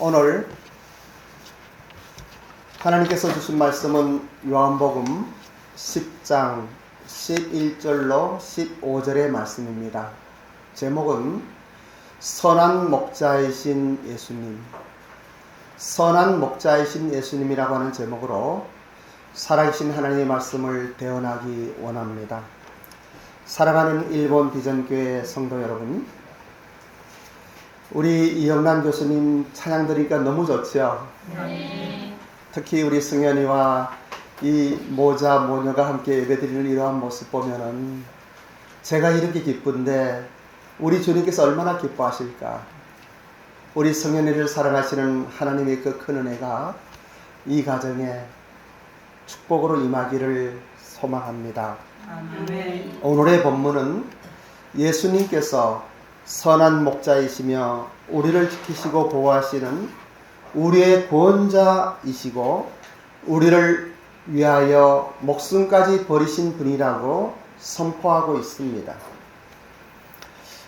오늘 하나님께서 주신 말씀은 요한복음 10장 11절로 15절의 말씀입니다. 제목은 선한 목자이신 예수님, 선한 목자이신 예수님이라고 하는 제목으로 살아계신 하나님의 말씀을 대언하기 원합니다. 사랑하는 일본 비전교회 성도 여러분, 우리 이영란 교수님 찬양 들으니까 너무 좋죠? 네. 특히 우리 승현이와 이 모자 모녀가 함께 예배드리는 이러한 모습 보면은 제가 이렇게 기쁜데 우리 주님께서 얼마나 기뻐하실까? 우리 승현이를 사랑하시는 하나님의 그 큰 은혜가 이 가정에 축복으로 임하기를 소망합니다. 아멘. 오늘의 본문은 예수님께서 선한 목자이시며 우리를 지키시고 보호하시는 우리의 구원자이시고 우리를 위하여 목숨까지 버리신 분이라고 선포하고 있습니다.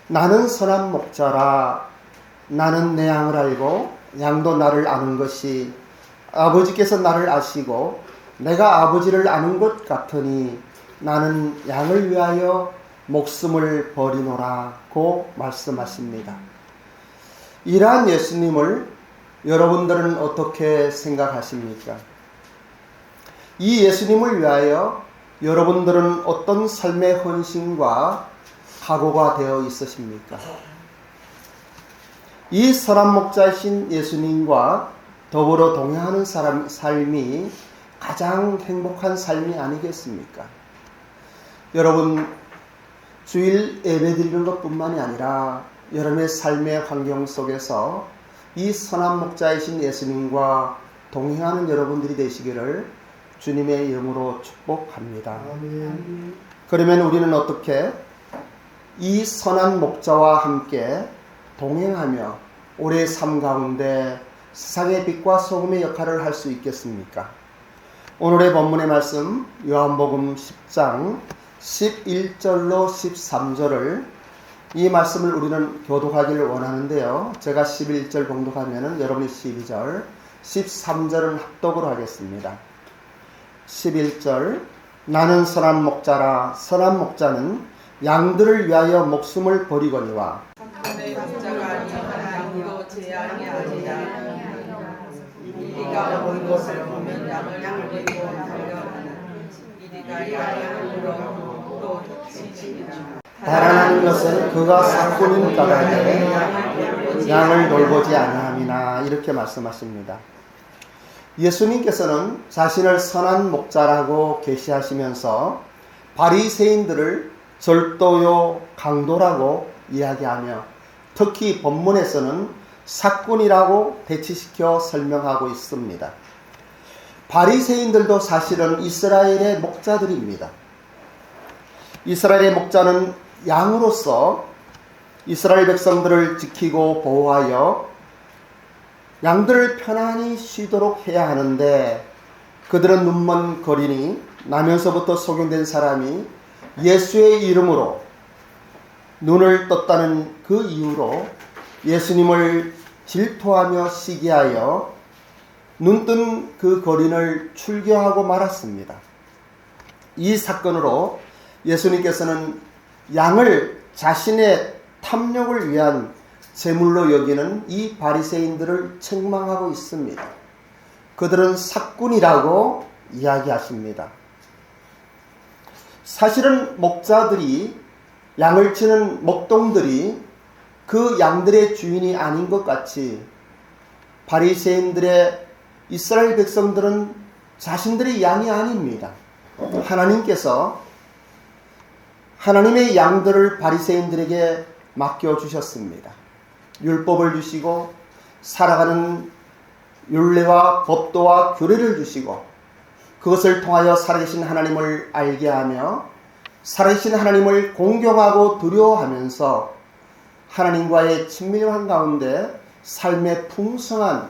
나는 선한 목자라. 나는 내 양을 알고 양도 나를 아는 것이 아버지께서 나를 아시고 내가 아버지를 아는 것 같으니 나는 양을 위하여 목숨을 버리노라고 말씀하십니다. 이러한 예수님을 여러분들은 어떻게 생각하십니까? 이 예수님을 위하여 여러분들은 어떤 삶의 헌신과 각오가 되어 있으십니까? 이 선한 목자이신 예수님과 더불어 동행하는 삶이 가장 행복한 삶이 아니겠습니까? 여러분, 주일 예배드리는 것뿐만이 아니라 여러분의 삶의 환경 속에서 이 선한 목자이신 예수님과 동행하는 여러분들이 되시기를 주님의 이름으로 축복합니다. 아멘. 그러면 우리는 어떻게 이 선한 목자와 함께 동행하며 우리의 삶 가운데 세상의 빛과 소금의 역할을 할 수 있겠습니까? 오늘의 본문의 말씀 요한복음 10장 11절로 13절을 이 말씀을 우리는 교독하기를 원하는데요. 제가 11절 봉독하면 여러분이 12절, 13절은 합독으로 하겠습니다. 11절 나는 선한 목자라. 선한 목자는 양들을 위하여 목숨을 버리거니와 내 목자가 아니라 양도 제 양이 아니라 이리가 온 것을 보면 양을 버리고 달려가는 이리가 양을 물어 또 지키리라. 달아나는 것은 그가 사꾼인 까닭에 양을 돌보지 아니함이나 이렇게 말씀하십니다. 예수님께서는 자신을 선한 목자라고 계시하시면서 바리새인들을 절도요 강도라고 이야기하며 특히 본문에서는 사꾼이라고 대치시켜 설명하고 있습니다. 바리새인들도 사실은 이스라엘의 목자들입니다. 이스라엘의 목자는 양으로서 이스라엘 백성들을 지키고 보호하여 양들을 편안히 쉬도록 해야 하는데 그들은 눈먼 거린이 나면서부터 속용된 사람이 예수의 이름으로 눈을 떴다는 그 이유로 예수님을 질투하며 시기하여 눈뜬 그 거린을 출교하고 말았습니다. 이 사건으로 예수님께서는 양을 자신의 탐욕을 위한 제물로 여기는 이 바리새인들을 책망하고 있습니다. 그들은 사꾼이라고 이야기하십니다. 사실은 목자들이 양을 치는 목동들이 그 양들의 주인이 아닌 것 같이 바리새인들의 이스라엘 백성들은 자신들의 양이 아닙니다. 하나님께서 하나님의 양들을 바리새인들에게 맡겨주셨습니다. 율법을 주시고 살아가는 율례와 법도와 규례를 주시고 그것을 통하여 살아계신 하나님을 알게 하며 살아계신 하나님을 공경하고 두려워하면서 하나님과의 친밀한 가운데 삶의 풍성한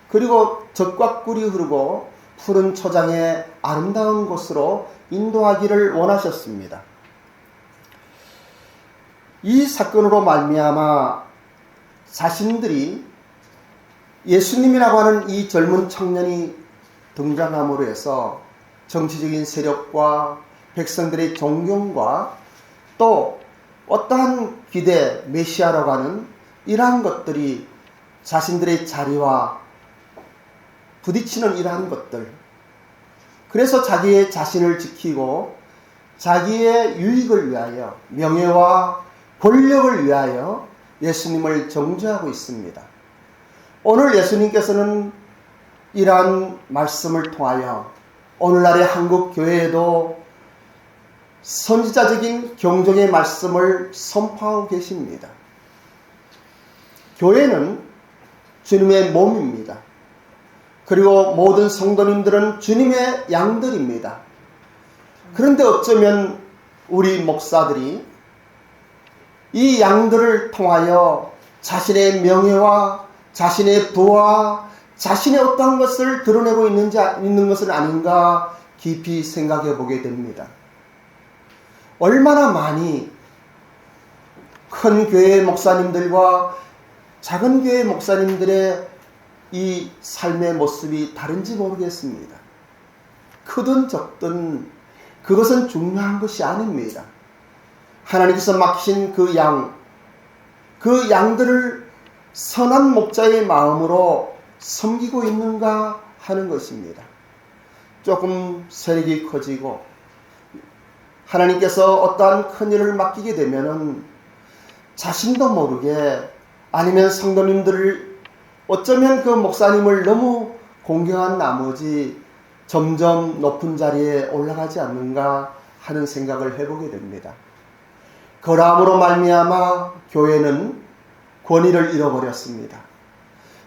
그리고 젖과 꿀이 흐르고 푸른 초장의 아름다운 곳으로 인도하기를 원하셨습니다. 이 사건으로 말미암아 자신들이 예수님이라고 하는 이 젊은 청년이 등장함으로 해서 정치적인 세력과 백성들의 존경과 또 어떠한 기대, 메시아라고 하는 이러한 것들이 자신들의 자리와 부딪히는 이러한 것들, 그래서 자기의 자신을 지키고 자기의 유익을 위하여, 명예와 권력을 위하여 예수님을 정죄하고 있습니다. 오늘 예수님께서는 이러한 말씀을 통하여 오늘날의 한국 교회에도 선지자적인 경종의 말씀을 선포하고 계십니다. 교회는 주님의 몸입니다. 그리고 모든 성도님들은 주님의 양들입니다. 그런데 어쩌면 우리 목사들이 이 양들을 통하여 자신의 명예와 자신의 부와 자신의 어떠한 것을 드러내고 있는 것은 아닌가 깊이 생각해 보게 됩니다. 얼마나 많이 큰 교회 목사님들과 작은 교회 목사님들의 이 삶의 모습이 다른지 모르겠습니다. 크든 적든 그것은 중요한 것이 아닙니다. 하나님께서 맡기신 그 양들을 선한 목자의 마음으로 섬기고 있는가 하는 것입니다. 조금 세력이 커지고 하나님께서 어떠한 큰 일을 맡기게 되면은 자신도 모르게, 아니면 성도님들을 어쩌면 그 목사님을 너무 공경한 나머지 점점 높은 자리에 올라가지 않는가 하는 생각을 해보게 됩니다. 그러함으로 말미암아 교회는 권위를 잃어버렸습니다.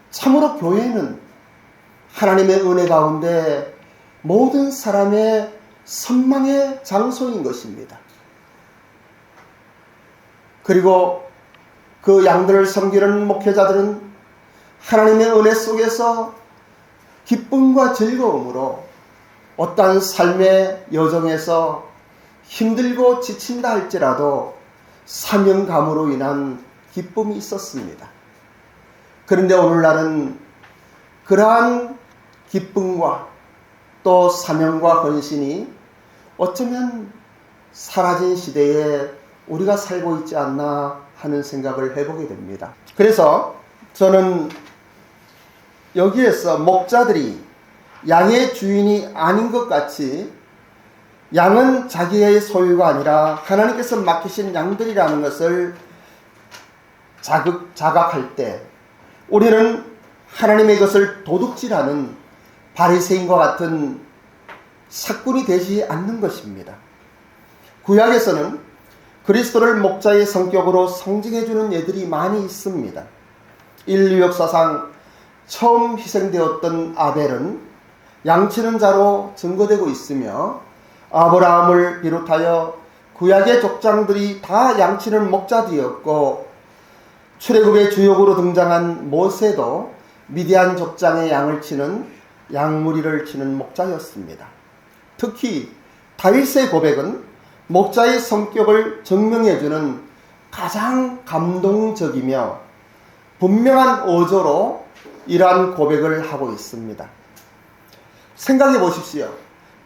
참으로 교회는 하나님의 은혜 가운데 모든 사람의 선망의 장소인 것입니다. 그리고 그 양들을 섬기는 목회자들은 하나님의 은혜 속에서 기쁨과 즐거움으로 어떠한 삶의 여정에서 힘들고 지친다 할지라도 사명감으로 인한 기쁨이 있었습니다. 그런데 오늘날은 그러한 기쁨과 또 사명과 헌신이 어쩌면 사라진 시대에 우리가 살고 있지 않나 하는 생각을 해보게 됩니다. 그래서 저는 여기에서 목자들이 양의 주인이 아닌 것 같이, 양은 자기의 소유가 아니라 하나님께서 맡기신 양들이라는 것을 자각할 때 우리는 하나님의 것을 도둑질하는 바리새인과 같은 사꾼이 되지 않는 것입니다. 구약에서는 그리스도를 목자의 성격으로 상징해주는 예들이 많이 있습니다. 인류 역사상 처음 희생되었던 아벨은 양치는 자로 증거되고 있으며, 아브라함을 비롯하여 구약의 족장들이 다 양치는 목자들이었고, 출애굽의 주역으로 등장한 모세도 미디안 족장의 양을 치는 양무리를 치는 목자였습니다. 특히 다윗의 고백은 목자의 성격을 증명해주는 가장 감동적이며 분명한 어조로 이러한 고백을 하고 있습니다. 생각해 보십시오.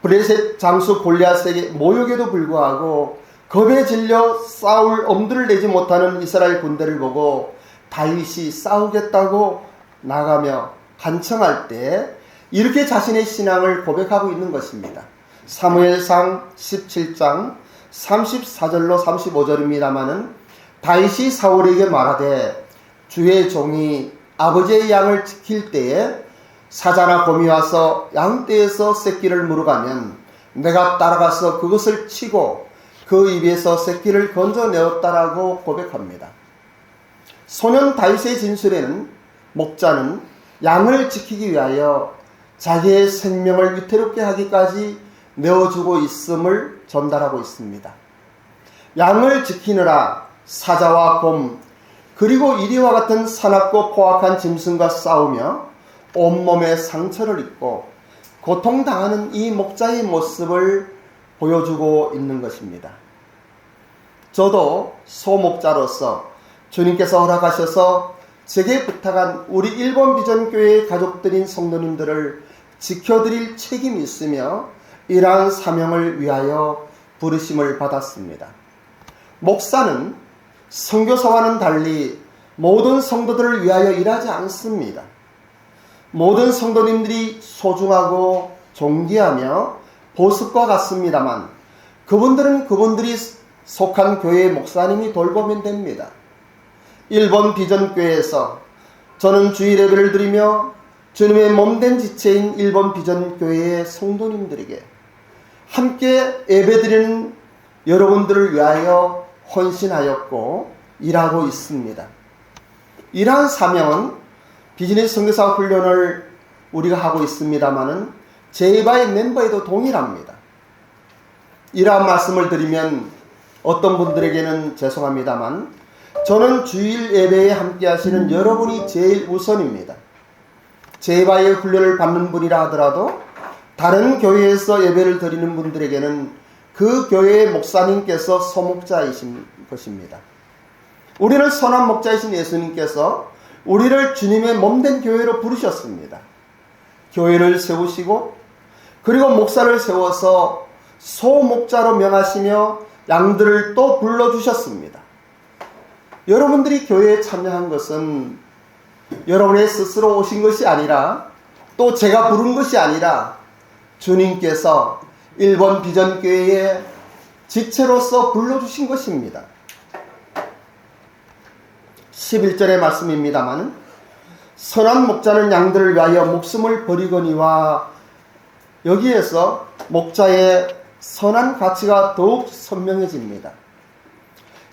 블레셋 장수 골리앗에게 모욕에도 불구하고 겁에 질려 싸울 엄두를 내지 못하는 이스라엘 군대를 보고 다윗이 싸우겠다고 나가며 간청할 때 이렇게 자신의 신앙을 고백하고 있는 것입니다. 사무엘상 17장 34절로 35절입니다마는 다윗이 사울에게 말하되 주의 종이 아버지의 양을 지킬 때에 사자나 곰이 와서 양떼에서 새끼를 물어가면 내가 따라가서 그것을 치고 그 입에서 새끼를 건져내었다라고 고백합니다. 소년 다윗의 진술에는 목자는 양을 지키기 위하여 자기의 생명을 위태롭게 하기까지 내어주고 있음을 전달하고 있습니다. 양을 지키느라 사자와 곰, 그리고 이리와 같은 사납고 포악한 짐승과 싸우며 온몸에 상처를 입고 고통당하는 이 목자의 모습을 보여주고 있는 것입니다. 저도 소목자로서 주님께서 허락하셔서 제게 부탁한 우리 일본 비전교회의 가족들인 성도님들을 지켜드릴 책임이 있으며 이러한 사명을 위하여 부르심을 받았습니다. 목사는 선교사와는 달리 모든 성도들을 위하여 일하지 않습니다. 모든 성도님들이 소중하고 존귀하며 보습과 같습니다만 그분들은 그분들이 속한 교회의 목사님이 돌보면 됩니다. 일본 비전교회에서 저는 주일 예배를 드리며 주님의 몸된 지체인 일본 비전교회의 성도님들에게 함께 예배드리는 여러분들을 위하여 헌신하였고 일하고 있습니다. 이러한 사명은 비즈니스 선교사 훈련을 우리가 하고 있습니다마는 제이바의 멤버에도 동일합니다. 이러한 말씀을 드리면 어떤 분들에게는 죄송합니다만 저는 주일 예배에 함께 하시는 여러분이 제일 우선입니다. 제이바의 훈련을 받는 분이라 하더라도 다른 교회에서 예배를 드리는 분들에게는 그 교회의 목사님께서 소목자이신 것입니다. 우리를 선한 목자이신 예수님께서 우리를 주님의 몸된 교회로 부르셨습니다. 교회를 세우시고 그리고 목사를 세워서 소목자로 명하시며 양들을 또 불러주셨습니다. 여러분들이 교회에 참여한 것은 여러분의 스스로 오신 것이 아니라 또 제가 부른 것이 아니라 주님께서 일본 비전교회의 지체로서 불러주신 것입니다. 11절의 말씀입니다만 선한 목자는 양들을 위하여 목숨을 버리거니와 여기에서 목자의 선한 가치가 더욱 선명해집니다.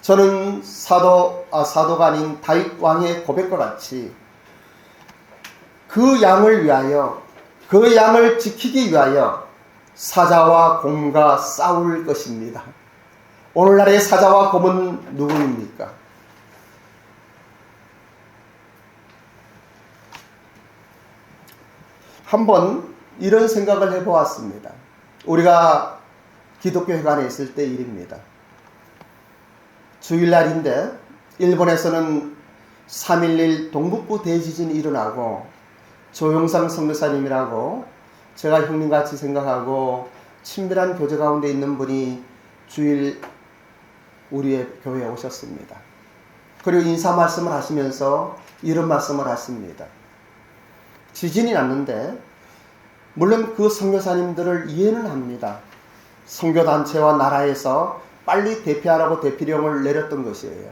저는 사도가 아닌 다윗 왕의 고백과 같이 그 양을 위하여 그 양을 지키기 위하여 사자와 곰과 싸울 것입니다. 오늘날의 사자와 곰은 누구입니까? 한번 이런 생각을 해보았습니다. 우리가 기독교회관에 있을 때 일입니다. 주일날인데 일본에서는 3.11 동북부 대지진이 일어나고 조영상 선교사님이라고 제가 형님같이 생각하고 친밀한 교제 가운데 있는 분이 주일 우리의 교회에 오셨습니다. 그리고 인사 말씀을 하시면서 이런 말씀을 하십니다. 지진이 났는데 물론 그 선교사님들을 이해는 합니다. 선교단체와 나라에서 빨리 대피하라고 대피령을 내렸던 것이에요.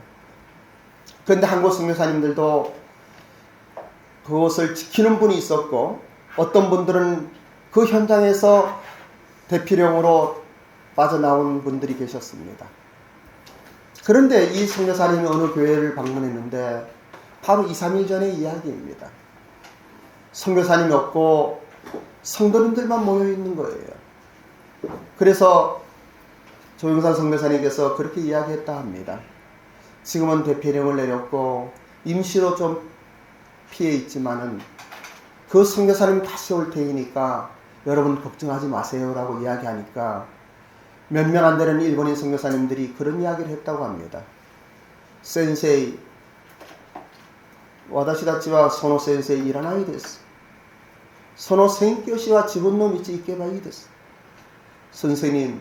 그런데 한국 선교사님들도 그것을 지키는 분이 있었고 어떤 분들은 그 현장에서 대피령으로 빠져나온 분들이 계셨습니다. 그런데 이 선교사님이 어느 교회를 방문했는데 바로 2, 3일 전의 이야기입니다. 선교사님이 없고 성도님들만 모여 있는 거예요. 그래서 조영산 선교사님께서 그렇게 이야기했다 합니다. 지금은 대피령을 내렸고 임시로 좀 피해 있지만은 그 선교사님 다시 올 테니까 여러분 걱정하지 마세요라고 이야기하니까 몇 명 안 되는 일본인 선교사님들이 그런 이야기를 했다고 합니다. 센세이, 와다시다치와 소노 센세이 이라나이 데스. 소노 센교시와 지분노 미치 이케바이 데스. 선생님,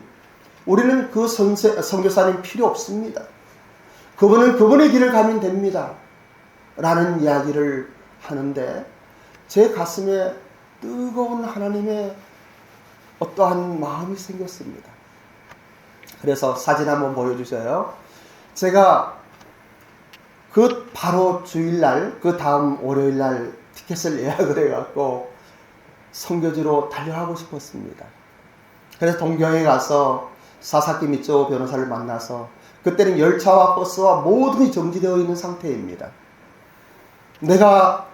우리는 그 선교사님 필요 없습니다. 그분은 그분의 길을 가면 됩니다. 라는 이야기를 하는데 제 가슴에 뜨거운 하나님의 어떠한 마음이 생겼습니다. 그래서 사진 한번 보여주세요. 제가 그 바로 주일날, 그 다음 월요일날 티켓을 예약을 해갖고 선교지로 달려가고 싶었습니다. 그래서 동경에 가서 사사키 미쪼 변호사를 만나서 그때는 열차와 버스와 모든 게 정지되어 있는 상태입니다. 내가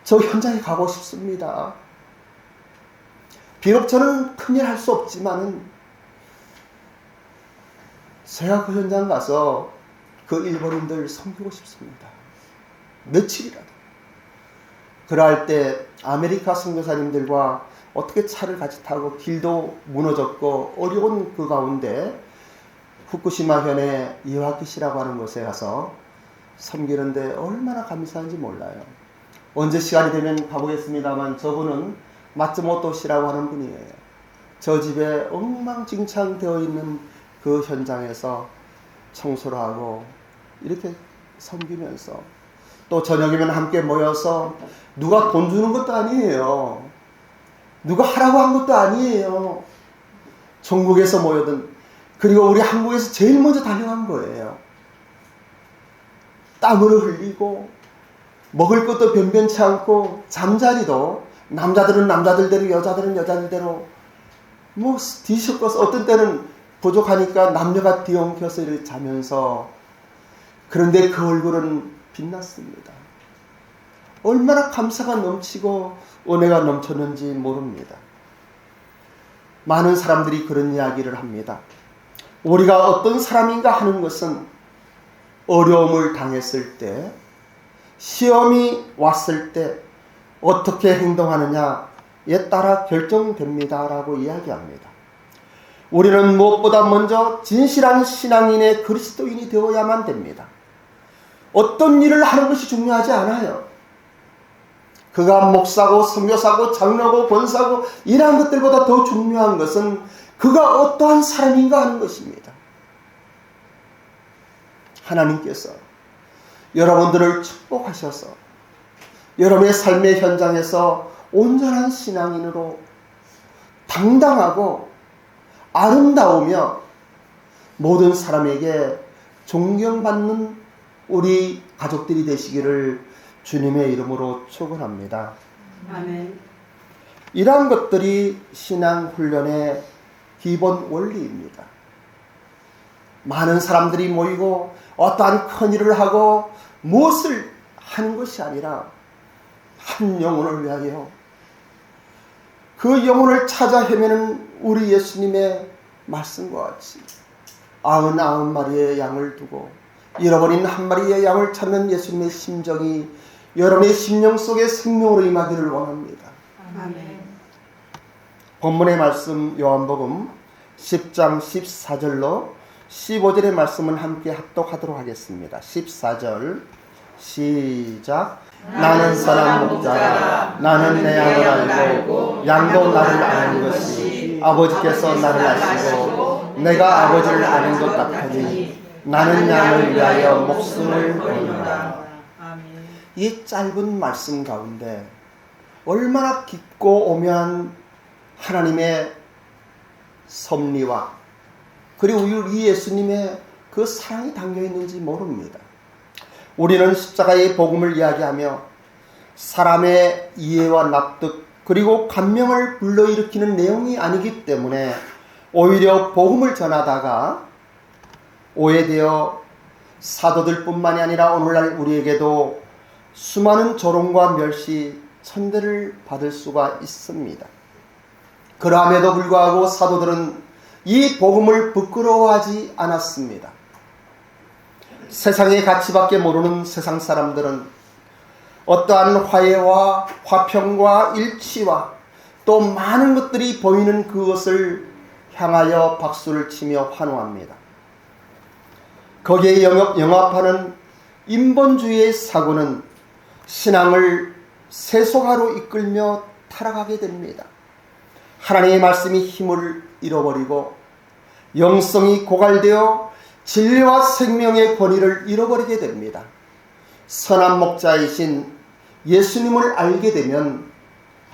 저 현장에 가고 싶습니다. 비록 저는 큰일 할 수 없지만은 제가 그 현장 가서 그 일본인들 섬기고 싶습니다. 며칠이라도. 그럴 때 아메리카 선교사님들과 어떻게 차를 같이 타고 길도 무너졌고 어려운 그 가운데 후쿠시마 현의 이와키시라고 하는 곳에 가서 섬기는데 얼마나 감사한지 몰라요. 언제 시간이 되면 가보겠습니다만 저분은 마츠모토 씨라고 하는 분이에요. 저 집에 엉망진창 되어 있는 그 현장에서 청소를 하고 이렇게 섬기면서 또 저녁이면 함께 모여서 누가 돈 주는 것도 아니에요. 누가 하라고 한 것도 아니에요. 전국에서 모여든, 그리고 우리 한국에서 제일 먼저 달려간 거예요. 땀을 흘리고 먹을 것도 변변치 않고 잠자리도 남자들은 남자들대로 여자들은 여자들대로 뭐 뒤섞어서 어떤 때는 부족하니까 남녀가 뒤엉켜서 이렇게 자면서, 그런데 그 얼굴은 빛났습니다. 얼마나 감사가 넘치고 은혜가 넘쳤는지 모릅니다. 많은 사람들이 그런 이야기를 합니다. 우리가 어떤 사람인가 하는 것은 어려움을 당했을 때, 시험이 왔을 때 어떻게 행동하느냐에 따라 결정됩니다 라고 이야기합니다. 우리는 무엇보다 먼저 진실한 신앙인의 그리스도인이 되어야만 됩니다. 어떤 일을 하는 것이 중요하지 않아요. 그가 목사고 선교사고 장로고 권사고 이러한 것들보다 더 중요한 것은 그가 어떠한 사람인가 하는 것입니다. 하나님께서 여러분들을 축복하셔서 여러분의 삶의 현장에서 온전한 신앙인으로 당당하고 아름다우며 모든 사람에게 존경받는 우리 가족들이 되시기를 주님의 이름으로 축원합니다. 아멘. 이러한 것들이 신앙 훈련의 기본 원리입니다. 많은 사람들이 모이고 어떠한 큰 일을 하고 무엇을 하는 것이 아니라 한 영혼을 위하여 그 영혼을 찾아 헤매는 우리 예수님의 말씀과 같이 99마리의 양을 두고 잃어버린 한 마리의 양을 찾는 예수님의 심정이 여러분의 심령 속에 생명으로 임하기를 원합니다. 아멘. 본문의 말씀 요한복음 10장 14절로 15절의 말씀을 함께 합독하도록 하겠습니다. 14절 시작. 나는 선한 목자라. 나는 내 양을 알고 양도 나를 아는 것이 아버지께서 나를 아시고 내가 아버지를 아는 것 같으니 나는 양을 위하여 목숨을 버리노라. 이 짧은 말씀 가운데 얼마나 깊고 오묘한 하나님의 섭리와 그리고 우리 예수님의 그 사랑이 담겨 있는지 모릅니다. 우리는 십자가의 복음을 이야기하며 사람의 이해와 납득 그리고 감명을 불러일으키는 내용이 아니기 때문에 오히려 복음을 전하다가 오해되어 사도들 뿐만이 아니라 오늘날 우리에게도 수많은 조롱과 멸시, 천대를 받을 수가 있습니다. 그럼에도 불구하고 사도들은 이 복음을 부끄러워하지 않았습니다. 세상의 가치밖에 모르는 세상 사람들은 어떠한 화해와 화평과 일치와 또 많은 것들이 보이는 그것을 향하여 박수를 치며 환호합니다. 거기에 영합하는 인본주의의 사고는 신앙을 세속화로 이끌며 타락하게 됩니다. 하나님의 말씀이 힘을 잃어버리고 영성이 고갈되어 진리와 생명의 권위를 잃어버리게 됩니다. 선한 목자이신 예수님을 알게 되면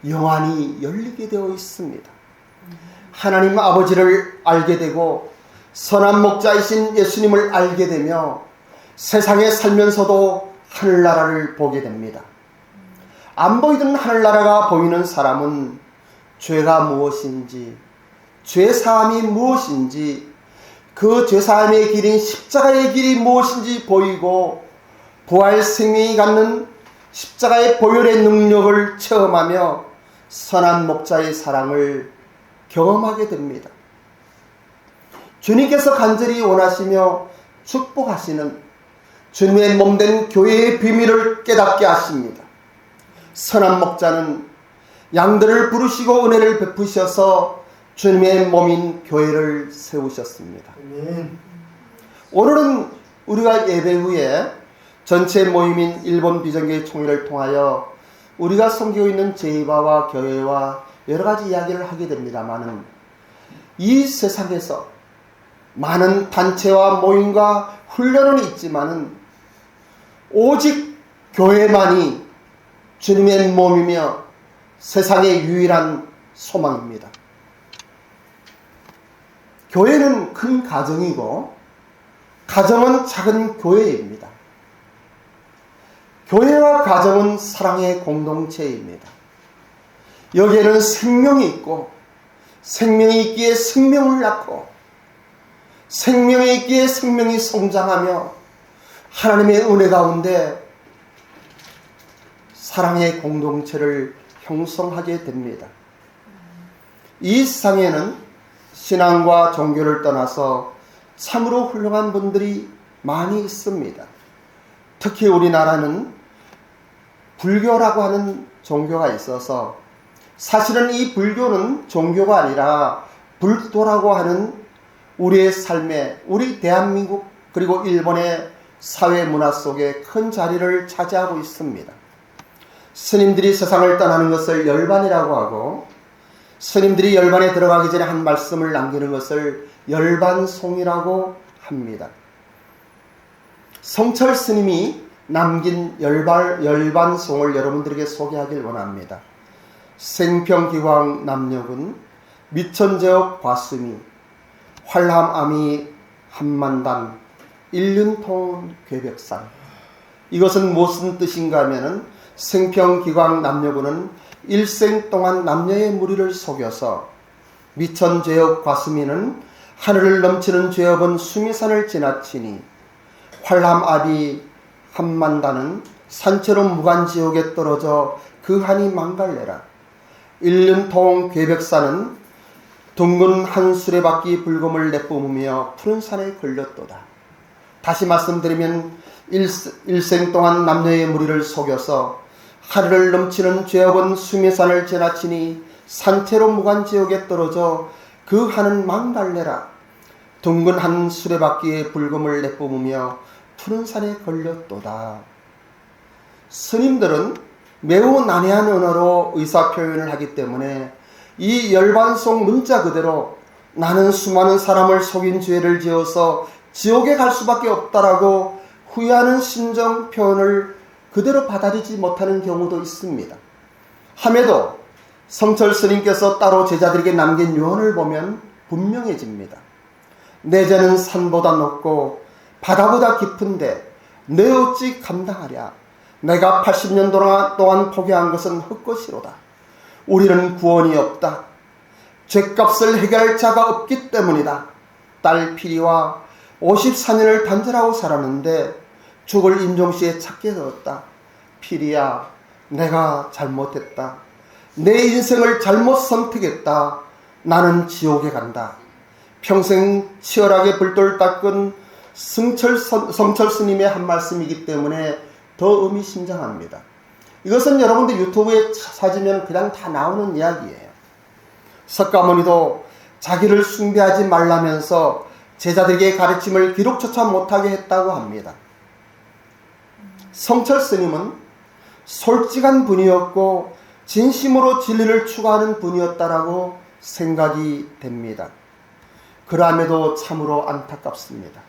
영안이 열리게 되어 있습니다. 하나님 아버지를 알게 되고 선한 목자이신 예수님을 알게 되며 세상에 살면서도 하늘나라를 보게 됩니다. 안 보이던 하늘나라가 보이는 사람은 죄가 무엇인지, 죄사함이 무엇인지, 그 죄사함의 길인 십자가의 길이 무엇인지 보이고 부활 생명이 갖는 십자가의 보혈의 능력을 체험하며 선한 목자의 사랑을 경험하게 됩니다. 주님께서 간절히 원하시며 축복하시는 주님의 몸된 교회의 비밀을 깨닫게 하십니다. 선한 목자는 양들을 부르시고 은혜를 베푸셔서 주님의 몸인 교회를 세우셨습니다. 오늘은 우리가 예배 후에 전체 모임인 일본 비전교회 총회를 통하여 우리가 섬기고 있는 제이바와 교회와 여러 가지 이야기를 하게 됩니다마는 이 세상에서 많은 단체와 모임과 훈련은 있지만은 오직 교회만이 주님의 몸이며 세상의 유일한 소망입니다. 교회는 큰 가정이고 가정은 작은 교회입니다. 교회와 가정은 사랑의 공동체입니다. 여기에는 생명이 있고 생명이 있기에 생명을 낳고 생명이 있기에 생명이 성장하며 하나님의 은혜 가운데 사랑의 공동체를 형성하게 됩니다. 이 세상에는 신앙과 종교를 떠나서 참으로 훌륭한 분들이 많이 있습니다. 특히 우리나라는 불교라고 하는 종교가 있어서 사실은 이 불교는 종교가 아니라 불도라고 하는 우리의 삶에, 우리 대한민국 그리고 일본의 사회 문화 속에 큰 자리를 차지하고 있습니다. 스님들이 세상을 떠나는 것을 열반이라고 하고 스님들이 열반에 들어가기 전에 한 말씀을 남기는 것을 열반송이라고 합니다. 성철 스님이 남긴 열반송을 여러분들에게 소개하길 원합니다. 생평기광 남녀군 미천제업 과수미 활람아미 한만단 일륜통 괴백산. 이것은 무슨 뜻인가 하면은 생평기광 남녀군은 일생 동안 남녀의 무리를 속여서 미천죄업 과수미는 하늘을 넘치는 죄업은 수미산을 지나치니 활람아비 한만단은 산채로 무간지옥에 떨어져 그 한이 망갈래라. 일륜통 괴백산은 둥근 한 수레바퀴 불금을 내뿜으며 푸른 산에 걸렸도다. 다시 말씀드리면 일생 동안 남녀의 무리를 속여서 하늘을 넘치는 죄업은 수미산을 지나치니 산채로 무간지옥에 떨어져 그 한은 망갈래라. 둥근 한 수레바퀴의 불금을 내뿜으며 푸른 산에 걸렸도다. 스님들은 매우 난해한 언어로 의사표현을 하기 때문에 이 열반송 문자 그대로 나는 수많은 사람을 속인 죄를 지어서 지옥에 갈 수밖에 없다라고 후회하는 심정 표현을 그대로 받아들이지 못하는 경우도 있습니다. 함에도 성철 스님께서 따로 제자들에게 남긴 유언을 보면 분명해집니다. 내 죄는 산보다 높고 바다보다 깊은데 내 어찌 감당하랴. 내가 80년 동안 포기한 것은 헛것이로다. 우리는 구원이 없다. 죄값을 해결할 자가 없기 때문이다. 딸 피리와 54년을 단절하고 살았는데 죽을 임종시에 찾게 되었다. 피리야, 내가 잘못했다. 내 인생을 잘못 선택했다. 나는 지옥에 간다. 평생 치열하게 불돌 닦은 성철 스님의 한 말씀이기 때문에 더 의미심장합니다. 이것은 여러분들 유튜브에 찾으면 그냥 다 나오는 이야기예요. 석가모니도 자기를 숭배하지 말라면서 제자들에게 가르침을 기록조차 못하게 했다고 합니다. 성철 스님은 솔직한 분이었고 진심으로 진리를 추구하는 분이었다라고 생각이 됩니다. 그럼에도 참으로 안타깝습니다.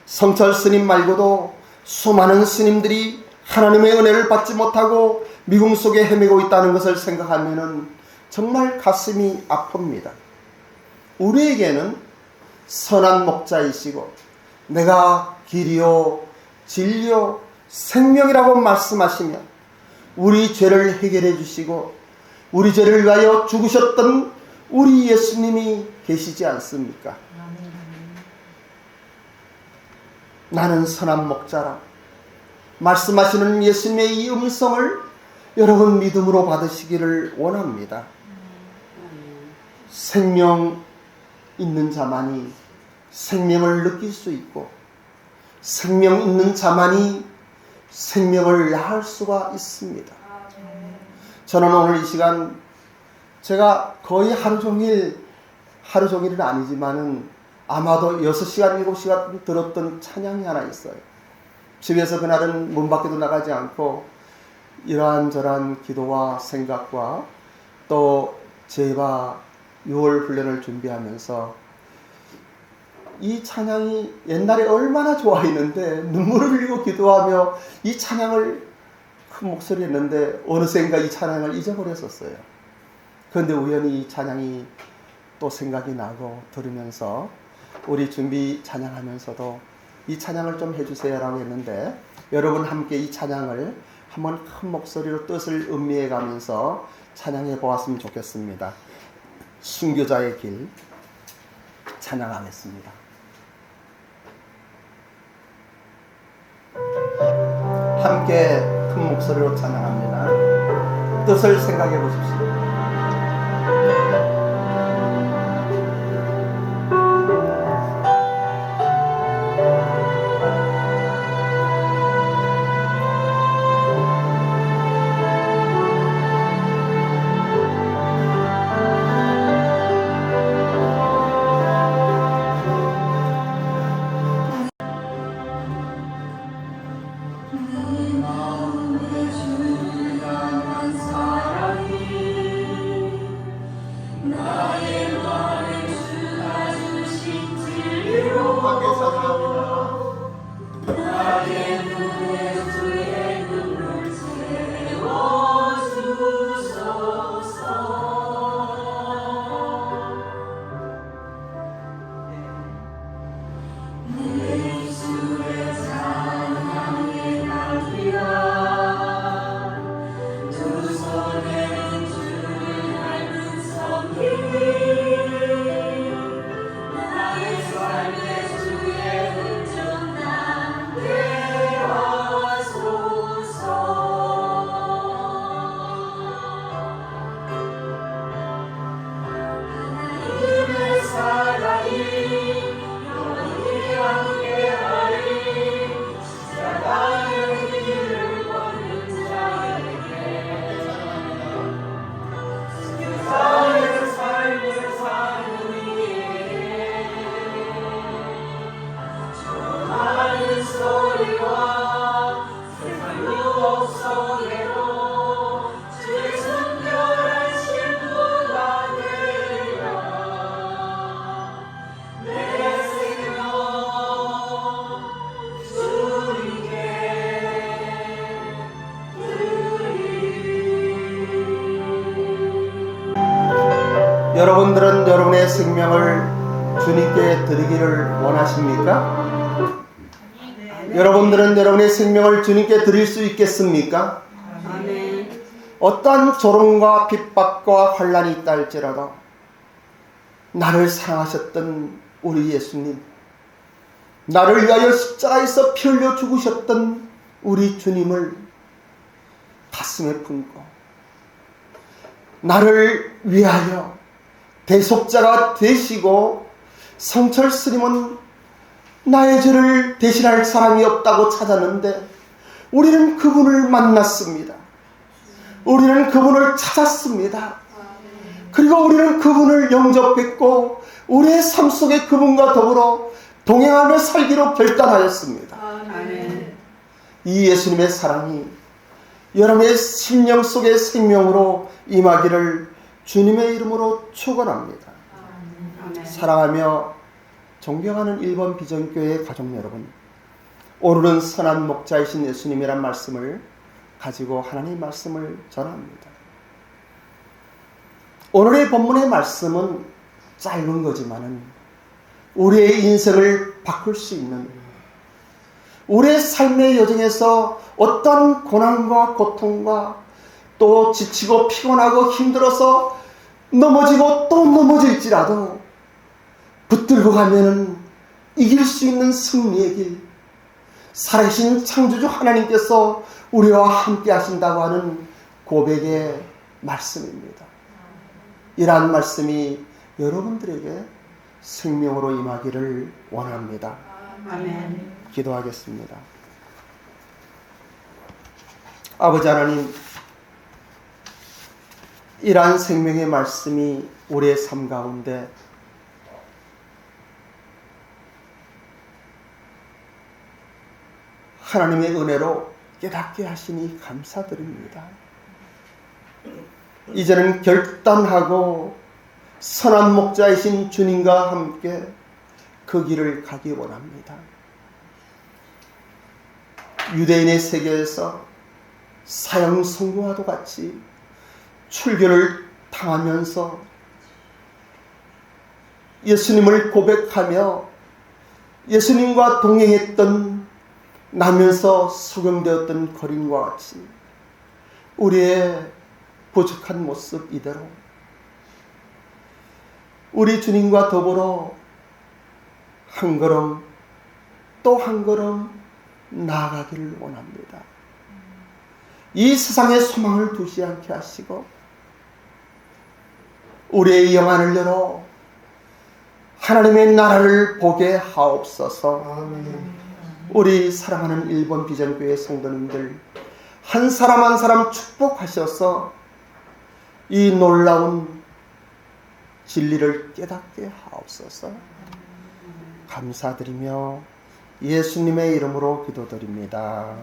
성철 스님 말고도 수많은 스님들이 하나님의 은혜를 받지 못하고 미궁 속에 헤매고 있다는 것을 생각하면 정말 가슴이 아픕니다. 우리에게는 선한 목자이시고 내가 길이요 진리요 생명이라고 말씀하시며 우리 죄를 해결해 주시고 우리 죄를 위하여 죽으셨던 우리 예수님이 계시지 않습니까? 나는 선한 목자라 말씀하시는 예수님의 이 음성을 여러분 믿음으로 받으시기를 원합니다. 생명 있는 자만이 생명을 느낄 수 있고 생명 있는 자만이 생명을 낳을 수가 있습니다. 저는 오늘 이 시간 제가 거의 하루 종일은 아니지만은 아마도 6시간, 7시간 들었던 찬양이 하나 있어요. 집에서 그날은 문 밖에도 나가지 않고 이러한저러한 기도와 생각과 또 제바 6월 훈련을 준비하면서 이 찬양이 옛날에 얼마나 좋아했는데 눈물을 흘리고 기도하며 이 찬양을 큰 목소리로 했는데 어느샌가 이 찬양을 잊어버렸었어요. 그런데 우연히 이 찬양이 또 생각이 나고 들으면서 우리 준비 찬양하면서도 이 찬양을 좀 해주세요 라고 했는데 여러분 함께 이 찬양을 한번 큰 목소리로 뜻을 음미해 가면서 찬양해 보았으면 좋겠습니다. 순교자의 길 찬양하겠습니다. 함께 큰 목소리로 찬양합니다. 뜻을 생각해 보십시오. 여러분들은 여러분의 생명을 주님께 드리기를 원하십니까? 여러분들은 여러분의 생명을 주님께 드릴 수 있겠습니까? 아멘. 어떠한 조롱과 핍박과 환난이 있다 할지라도 나를 사랑하셨던 우리 예수님, 나를 위하여 십자가에서 피 흘려 죽으셨던 우리 주님을 가슴에 품고 나를 위하여 대속자가 되시고 성철 스님은 나의 죄를 대신할 사람이 없다고 찾았는데 우리는 그분을 만났습니다. 우리는 그분을 찾았습니다. 그리고 우리는 그분을 영접했고 우리의 삶 속에 그분과 더불어 동행하며 살기로 결단하였습니다. 아멘. 이 예수님의 사랑이 여러분의 심령 속의 생명으로 임하기를 주님의 이름으로 축원합니다. 아멘. 사랑하며 존경하는 1번 비전교회 가족 여러분, 오늘은 선한 목자이신 예수님이란 말씀을 가지고 하나님의 말씀을 전합니다. 오늘의 본문의 말씀은 짧은 거지만은 우리의 인생을 바꿀 수 있는, 우리의 삶의 여정에서 어떤 고난과 고통과 또 지치고 피곤하고 힘들어서 넘어지고 또 넘어질지라도 붙들고 가면은 이길 수 있는 승리의 길, 살아계신 창조주 하나님께서 우리와 함께 하신다고 하는 고백의 말씀입니다. 이러한 말씀이 여러분들에게 생명으로 임하기를 원합니다. 아멘. 기도하겠습니다. 아버지 하나님, 이러한 생명의 말씀이 우리의 삶 가운데 하나님의 은혜로 깨닫게 하시니 감사드립니다. 이제는 결단하고 선한 목자이신 주님과 함께 그 길을 가기 원합니다. 유대인의 세계에서 사형 선고와도 같이 출교를 당하면서 예수님을 고백하며 예수님과 동행했던 나면서 소경되었던 거린과 같이 우리의 부족한 모습 이대로 우리 주님과 더불어 한 걸음 또 한 걸음 나아가기를 원합니다. 이 세상에 소망을 두지 않게 하시고 우리의 영안을 열어 하나님의 나라를 보게 하옵소서. 우리 사랑하는 일본 비전교회 성도님들 한 사람 한 사람 축복하셔서 이 놀라운 진리를 깨닫게 하옵소서. 감사드리며 예수님의 이름으로 기도드립니다.